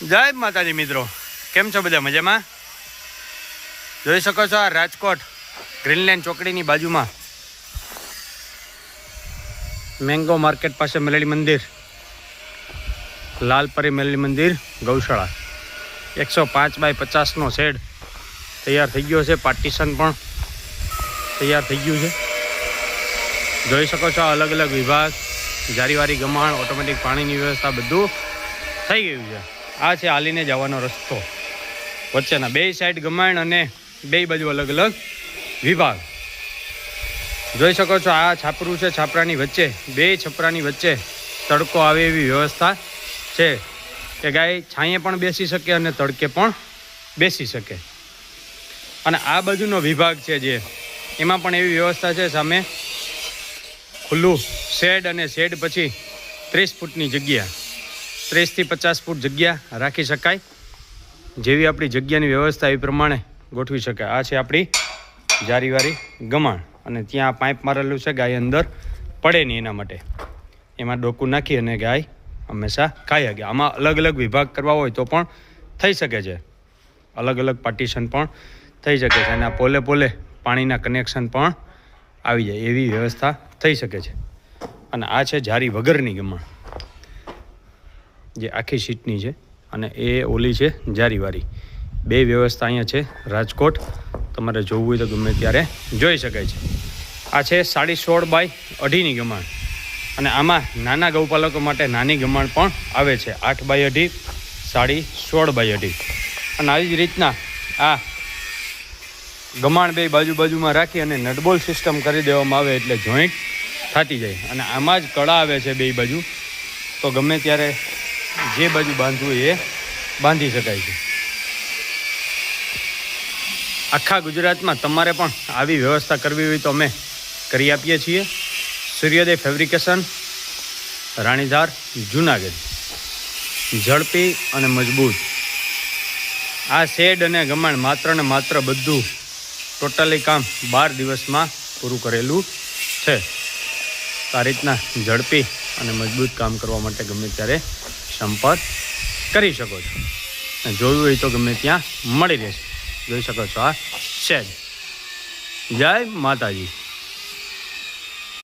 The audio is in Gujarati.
જય માતાજી મિત્રો, કેમ છો બધા? મજામાં? જોઈ શકો છો આ રાજકોટ ગ્રીનલેન્ડ ચોકડીની બાજુમાં મેંગો માર્કેટ પાસે મેલડી મંદિર, લાલપરી મેલડી મંદિર ગૌશાળા 105x50 શેડ તૈયાર થઈ ગયો છે. પાર્ટીશન પણ તૈયાર થઈ ગયું છે. જોઈ શકો છો અલગ અલગ વિભાગ, જારીવારી, ગમાણ, ઓટોમેટિક પાણીની વ્યવસ્થા બધું થઈ ગયું છે. આ છે હાલીને જવાનો રસ્તો, વચ્ચેના બે સાઈડ ગમાણ અને બે બાજુ અલગ અલગ વિભાગ. જોઈ શકો છો આ છાપરું છે. છાપરાની વચ્ચે, બે છપરાની વચ્ચે તડકો આવે એવી વ્યવસ્થા છે કે ગાય છાંયે પણ બેસી શકે અને તડકે પણ બેસી શકે. અને આ બાજુનો વિભાગ છે જે, એમાં પણ એવી વ્યવસ્થા છે. સામે ખુલ્લું શેડ અને શેડ પછી 30 ફૂટની જગ્યા, 30 થી 50 ફૂટ જગ્યા રાખી શકાય. જેવી આપણી જગ્યાની વ્યવસ્થા એ પ્રમાણે ગોઠવી શકાય. આ છે આપણી જારીવારી ગમાણ અને ત્યાં પાઇપ મારેલું છે, ગાય અંદર પડે નહીં એના માટે. એમાં ડોકું નાખી અને ગાય હંમેશા ખાઈ શકે. આમાં અલગ અલગ વિભાગ કરવા હોય તો પણ થઈ શકે છે. અલગ અલગ પાર્ટીશન પણ થઈ શકે છે. અને આ પોલે પોલે પાણીના કનેક્શન પણ આવી જાય એવી વ્યવસ્થા થઈ શકે છે. અને આ છે જારી વગરની ગમાણ, જે આખી સીટની છે અને એ ઓલી છે જારીવારી. બે વ્યવસ્થા અહીંયા છે રાજકોટ. તમારે જોવું હોય તો ગમે ત્યારે જોઈ શકાય છે. આ છે 16x2.5 ગમાણ અને આમાં નાના ગૌપાલકો માટે નાની ગમાણ પણ આવે છે, 8x2, 16x2. અને આવી જ રીતના આ ગમાણ બે બાજુમાં રાખી અને નટબોલ સિસ્ટમ કરી દેવામાં આવે એટલે જોઈન્ટ થતી જાય. અને આમાં જ કડા આવે છે બે બાજુ, તો ગમે ત્યારે જે બાજુ બાંધવું એ બાંધી શકાય છે. આખા ગુજરાતમાં તમારે પણ આવી વ્યવસ્થા કરવી હોય તો અમે કરી આપીએ છીએ. સૂર્યોદય ફેબ્રિકેશન, રાણીધાર, જુનાગઢ. ઝડપી અને મજબૂત આ શેડ અને ગમાણ માત્ર ને માત્ર બધું ટોટલી કામ 12 દિવસમાં પૂરું કરેલું છે. આ રીતના ઝડપી અને મજબૂત કામ કરવા માટે ગમે ત્યારે સંપર્ક કરી શકો છો. જોયું હોય તો ગમે ત્યાં મળી રહેશે. જોઈ શકો છો આ શેડ. જય માતાજી.